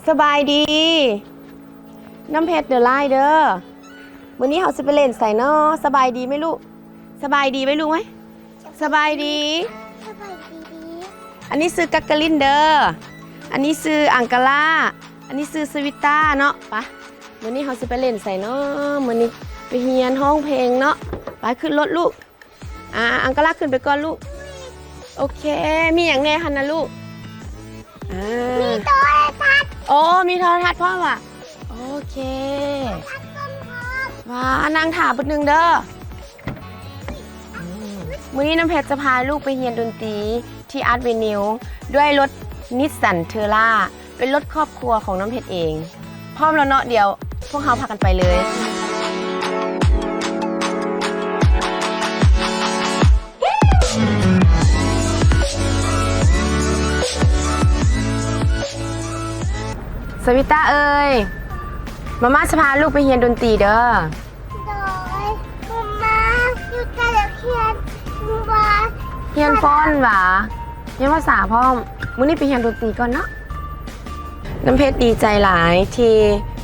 สบายดีน้ำเพชรเดอะไลเด้อวันนี้เขาจะไปเล่นใส่นอสบายดีไหมลูกสบายดีไหมลูกไหมสบายดีอันนี้ซื้อกักกะลินเด้ออันนี้ซื้ออังกาล่าอันนี้ซื้อสวิต้าเนาะปะวันนี้เขาจะไปเล่นใส่นอวันนี้ไปเฮียนห้องเพลงเนาะไปขึ้นรถลูกอังกาล่าขึ้นไปก่อนลูกโอเคมีอย่างแน่คันนะลูกมีโทรทัศน์โอ้มีโทรทัศน์พ่อว่ะโอเคว้านางถามปุ๊บนึงเด้อมื้อนี้น้ำเพชรจะพาลูกไปเรียนดนตรีที่อาร์ตเวนิวด้วยรถนิสสันเทอร่าเป็นรถครอบครัวของน้ำเพชรเองพร้อมแล้วเนาะเดี๋ยวพวกเขาพากันไปเลยสวิต้าเอ้ยมาม่าจะพาลูกไปเรียนดนตรีเด้อโดยมาอยู่แต่ละเขียนว่าเรียนฟ้อนหวะเรียนภาษาพ่อมื้อนี้ไปเรียนดนตรีก่อนเนาะน้ำเพชรดีใจหลายที่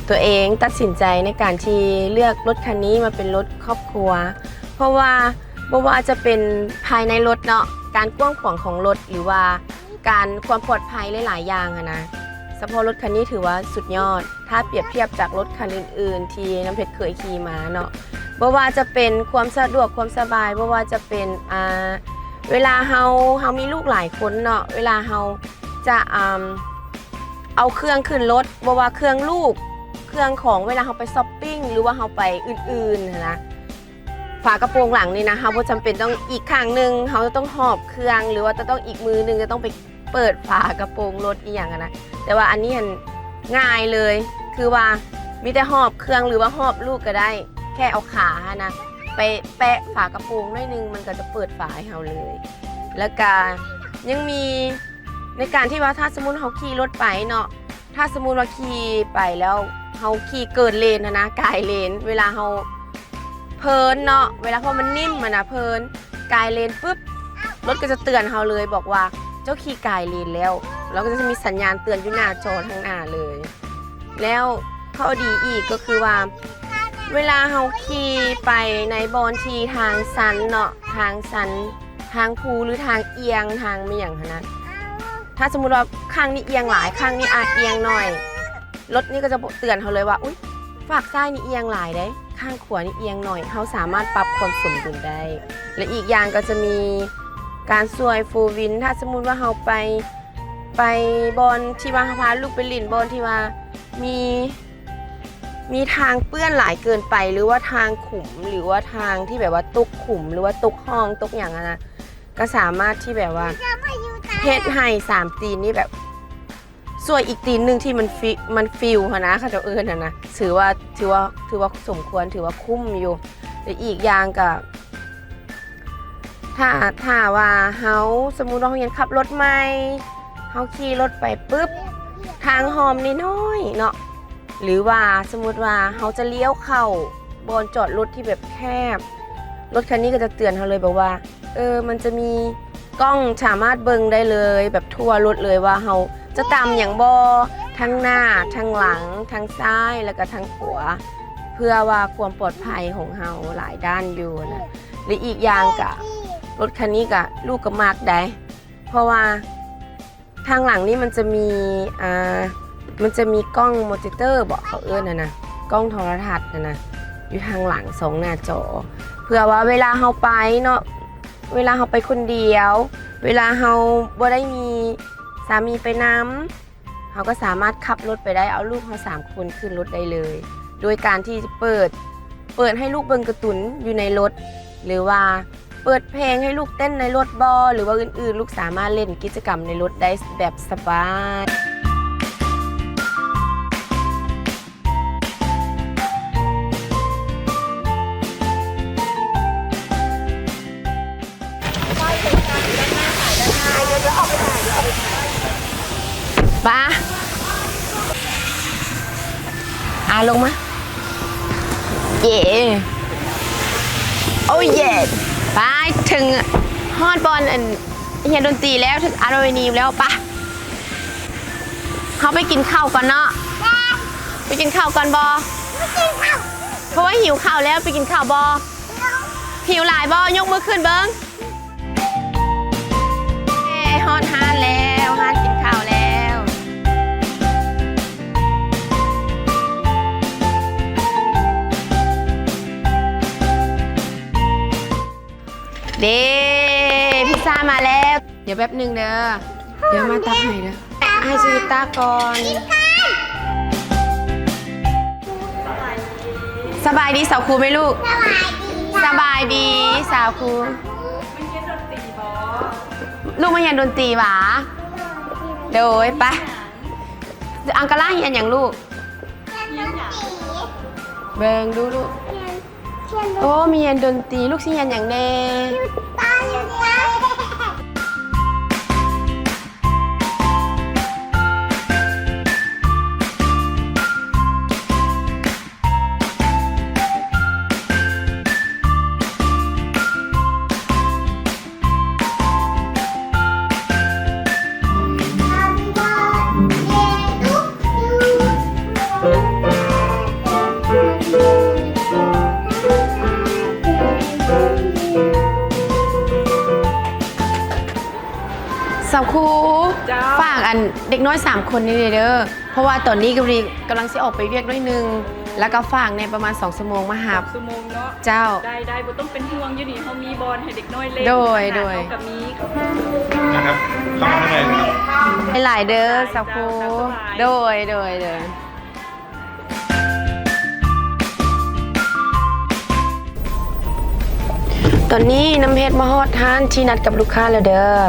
ตัวเองตัดสินใจในการที่เลือกรถคันนี้มาเป็นรถครอบครัวเพราะว่าจะเป็นภายในรถเนาะการกว้างขวางของรถหรือว่าการความปลอดภัยหลายๆอย่างนะเฉพาะรถคันนี้ถือว่าสุดยอดถ้าเปรียบเทียบจากรถคันอื่นๆที่น้ำเพชรเคยขี่มาเนาะบ่ว่าจะเป็นความสะดวกความสบายบ่ว่าจะเป็นเวลาเฮามีลูกหลายคนเนาะเวลาเฮาจะเอาเครื่องขึ้นรถบ่ว่าเครื่องลูกเครื่องของเวลาเฮาไปช้อปปิ้งหรือว่าเฮาไปอื่นๆนะฝากระโปรงหลังนี่นะเฮาบ่จำเป็นต้องอีกข้างนึงเฮาจะต้องหอบเครื่องหรือว่าจะต้องอีกมือนึงจะต้องไปเปิดฝากระโปรงรถอีกอย่างนะแต่ว่าอันนี้มันง่ายเลยคือว่ามีแต่หอบเครื่องหรือว่าหอบลูกก็ได้แค่เอาขานะไปแปะฝากระโปรงหน่อยนึงมันก็จะเปิดฝาให้เราเลยแล้วก็ยังมีในการที่ว่าถ้าสมมุติเขาขี่รถไปเนาะถ้าสมมุติว่าขี่ไปแล้วเขาขี่เกินเลนนะกายเลนเวลาเขาเพลินเนาะเวลาพอมันนิ่มมันนะเพลินกายเลนปุ๊บรถก็จะเตือนเขาเลยบอกว่าเจ้าขี่กายเลนแล้วก็จะมีสัญญาณเตือนอยู่หน้าจอทางหน้าเลยแล้วข้อดีอีกก็คือว่าเวลาเราขี่ไปในบอนทีทางสันเนาะทางสันทางภูหรือทางเอียงทางไม่อย่างนั้นถ้าสมมุติว่าข้างนี้เอียงหลายข้างนี้อาจเอียงหน่อยรถนี่ก็จะเตือนเขาเลยว่าอุ๊ยฝากซ้ายนี่เอียงหลายได้ข้างขวานี่เอียงหน่อยเขาสามารถปรับความสมดุลได้และอีกอย่างก็จะมีการซวยฟูลวินถ้าสมมุติว่าเราไปบอลที่ว่าพาลูกไปหลินบอลที่ว่ามีทางเปื้อนหลายเกินไปหรือว่าทางขุมหรือว่าทางที่แบบว่าตุกขุมหรือว่าตุกห้องตุกอย่างนะก็สามารถที่แบบว่าเฮ็ดให้3ตีนนี่แบบส่วนอีกตีนหนึ่งที่มันฟิลนะค่ะเจ้านะถือว่าสมควรถือว่าคุ้มอยู่แต่อีกอย่างกับถ้าว่าเฮาสมมุติว่าเรียนขับรถใหม่เฮาขี่รถไปปุ๊บทางหอมนิดน้อยเนาะหรือว่าสมมุติว่าเฮาจะเลี้ยวเข้าบนจอดรถที่แบบแคบรถคันนี้ก็จะเตือนเฮาเลยบอกว่ามันจะมีกล้องสามารถเบิ่งได้เลยแบบทั่วรถเลยว่าเฮาจะตามอย่างบ่ทั้งหน้าทั้งหลังทั้งซ้ายแล้วก็ทั้งขวาเพื่อว่าความปลอดภัยของเฮาหลายด้านอยู่นะหรืออีกอย่างกะรถคันนี้กะลูกก็มากได้เพราะว่าทางหลังนี่มันจะมีกล้องมอนิเตอร์บอกเขานะกล้องโทรทัศน์นะอยู่ทางหลัง2หน้าจอเพื่อว่าเวลาเฮาไปเนาะเวลาเฮาไปคนเดียวเวลาเฮาบ่ได้มีสามีไปนำเฮาก็สามารถขับรถไปได้เอาลูกเฮา3คนขึ้นรถได้เลยโดยการที่เปิดให้ลูกเบิ่งการ์ตูนอยู่ในรถหรือว่าเปิดเพลงให้ลูกเต้นในรถบอหรือว่าอื่นๆลูกสามารถเล่นกิจกรรมในรถได้แบบสบายป้าลงมาเย่โอ้เย่ไปถึงฮอดบอลเฮียนดนตรีแล้วถึงอาร์เวนีแล้วปะ เขาไปกินข้าวก่อนเนาะไปกินข้าวก่อนบอเพราะว่าหิวข้าวแล้วไปกินข้าวบอหิวหลายบอยกมือขึ้นเบิ้งฮอดฮานแล้วฮานกินข้าวแล้วเด้พิซซ่ามาแล้วเดี๋ยวแป๊บหนึ่งเด้อเดี๋ยวมาตักให้เด้อให้สวิตตาก่อนสบายดีสาวครูไหมลูกสบายดีสาวครูลูกมาเรียนดนตรีหวะเดี๋ยวไปอังกาล่าเรียนอย่างลูกเบิ่งดูลูกโอ้มีเรียนดนตรีลูกสิเรียนอย่างแน่สาวครูฝากอันเด็กน้อย3คนนี่เด้อเพราะว่าตอนนี้กำลังสิออกไปเวียกด้วยนึงแล้วก็ฝากในประมาณ2 ชั่วโมงมาหา2 ชั่วโมงเนาะเจ้าได้บ่ต้องเป็นห่วงอยู่นี่เขามีบอลให้เด็กน้อยเล่นโดยกับมีนะครับเข้ามาข้างในเลยครับหลายเด้อสาวครูโดยตอนนี้น้ำเพชรมาฮอดทานที่นัดกับลูกค้าแล้วเด้อ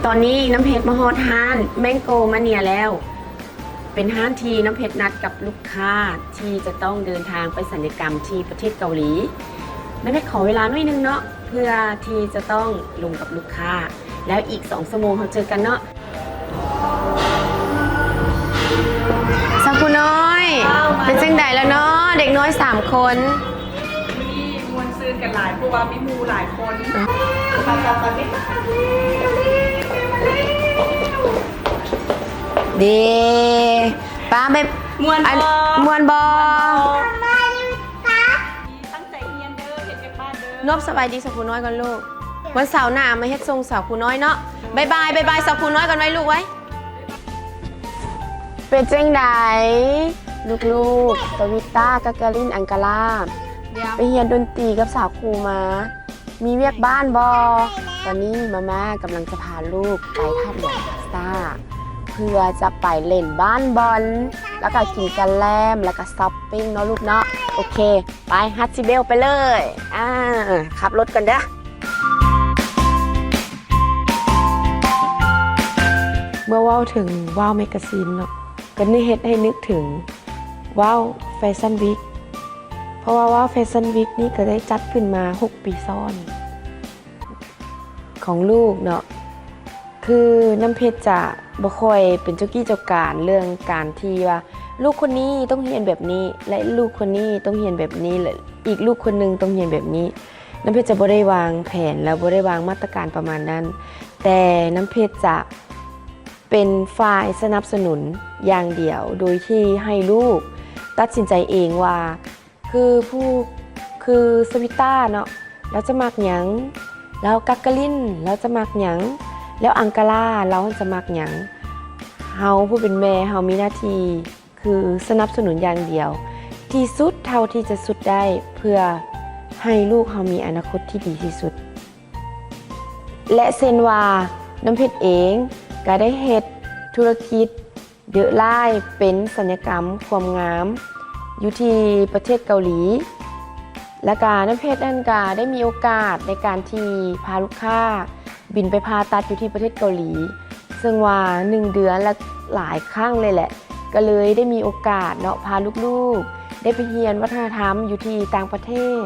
ตอนนี้น้ำเพชรมาฮอดห้านแมงโกมาเนียแล้วเป็นห้านที่น้ำเพชรนัดกับลูกค้าที่จะต้องเดินทางไปศัลยกรรมที่ประเทศเกาหลีน้ำเพชรขอเวลาหน่อยนึงเนาะเพื่อที่จะต้องลงกับลูกค้าแล้วอีก2 ชั่วโมงเราเจอกันเนาะสาวผู้น้อยเป็นจังใดแล้วเนาะเด็กน้อย3 คนมีมวลซื้อกันหลายเพราะว่ามีมูหลายคนดีป้าไปมวนบอตั้งใจเรียนเด้อเฮ็ดกันบ้านเด้อน บสบายดีสาวผู้น้อยก่อนลูกวันเสาร์หน้ามาเฮ็ดทรงสาวผู้น้อยเนาะบายบายสาวผู้น้อยก่อนไว้ลูกไว้เป็นจังใดลูกสวิต้ากากาลินอังกาลาไปเรียนดนตรีกับสาวครูมามีเวียกบ้านบอตอนนี้มาม่ากำลังจะพาลูกไปท่าเรือพาสต้าเพื่อจะไปเล่นบ้านบอลแล้วก็กินกันแลมแล้วก็ช้อปปิ้งเนาะลูกเนาะโอเคไปฮัตซิเบลไปเลยขับรถกันเด้อเมื่อว่าวถึงว่าวแมกกาซีนเนาะก็นี่เฮ็ดให้นึกถึงว่าวแฟชั่นวีคเพราะว่าว่าวแฟชั่นวีคนี่ก็ได้จัดขึ้นมา6 ปีซ้อนของลูกเนาะคือน้ำเพชรจะบ่ค่อยเป็นเจ้ากี้เจ้าการเรื่องการที่ว่าลูกคนนี้ต้องเรียนแบบนี้และลูกคนนี้ต้องเรียนแบบนี้และอีกลูกคนนึงต้องเรียนแบบนี้น้ำเพชรจะบ่ได้วางแผนแล้วบ่ได้วางมาตรการประมาณนั้นแต่น้ำเพชรจะเป็นฝ่ายสนับสนุนอย่างเดียวโดยที่ให้ลูกตัดสินใจเองว่าคือสวิต้าเนาะแล้วจะมักหยังแล้วกักกะลินแล้วจะมักหยังแล้วอังกาล่าเราจะมักหยังเฮาผู้เป็นแม่เฮามีหน้าที่คือสนับสนุนอย่างเดียวที่สุดเท่าที่จะสุดได้เพื่อให้ลูกเฮามีอนาคตที่ดีที่สุดและเซนว่าน้ำเพชรเองก็ได้เฮ็ดธุรกิจเดอะไลน์เป็นศัลยกรรมความงามอยู่ที่ประเทศเกาหลีและการน้ำเพชรนั่นก็ได้มีโอกาสในการที่พาลูกค้าบินไปผ่าตัดอยู่ที่ประเทศเกาหลีซึ่งว่า1 เดือนและหลายครั้งเลยแหละก็เลยได้มีโอกาสเนาะพาลูกๆได้ไปเรียนวัฒนธรรมอยู่ที่ต่างประเทศ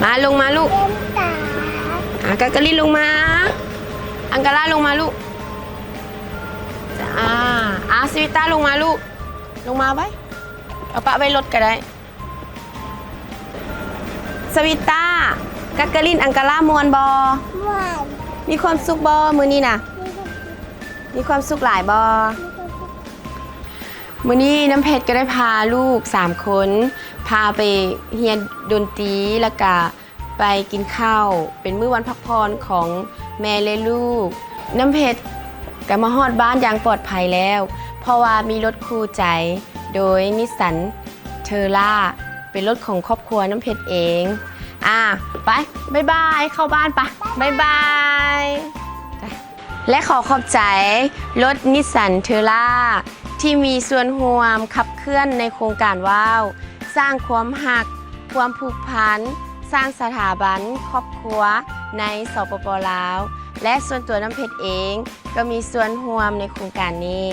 มาลงมาลูก เป็นตา กากะลินลงมา อังกาล่าลงมาลูกจ้าสวิต้าลงมาลูก ลงมาไว้เอาปะไว้รถก็ได้ สวิต้ากากะลินอังกาล่ามวนบอ หวาน มีความสุขบอมือนี้นะมีความสุขหลายบอมือนี้น้ำเพชรก็ได้พาลูก3 คนพาไปเรียนดนตรีแล้วก็ไปกินข้าวเป็นมื้อวันพักผ่อนของแม่และลูก น้ำเพชรก็มาฮอดบ้านอย่างปลอดภัยแล้ว เพราะว่ามีรถคู่ใจโดยนิสสันเทอร่าเป็นรถของครอบครัวน้ำเพชรเองไปบ๊ายบายเข้าบ้านปะบ๊ายบายและขอขอบใจรถนิสสันเทอร่าที่มีส่วนร่วมขับเคลื่อนในโครงการว้าวสร้างความหักความผูกพันสร้างสถาบันครอบครัวในสปป.ลาวและส่วนตัวน้ำเพชรเองก็มีส่วนร่วมในโครงการนี้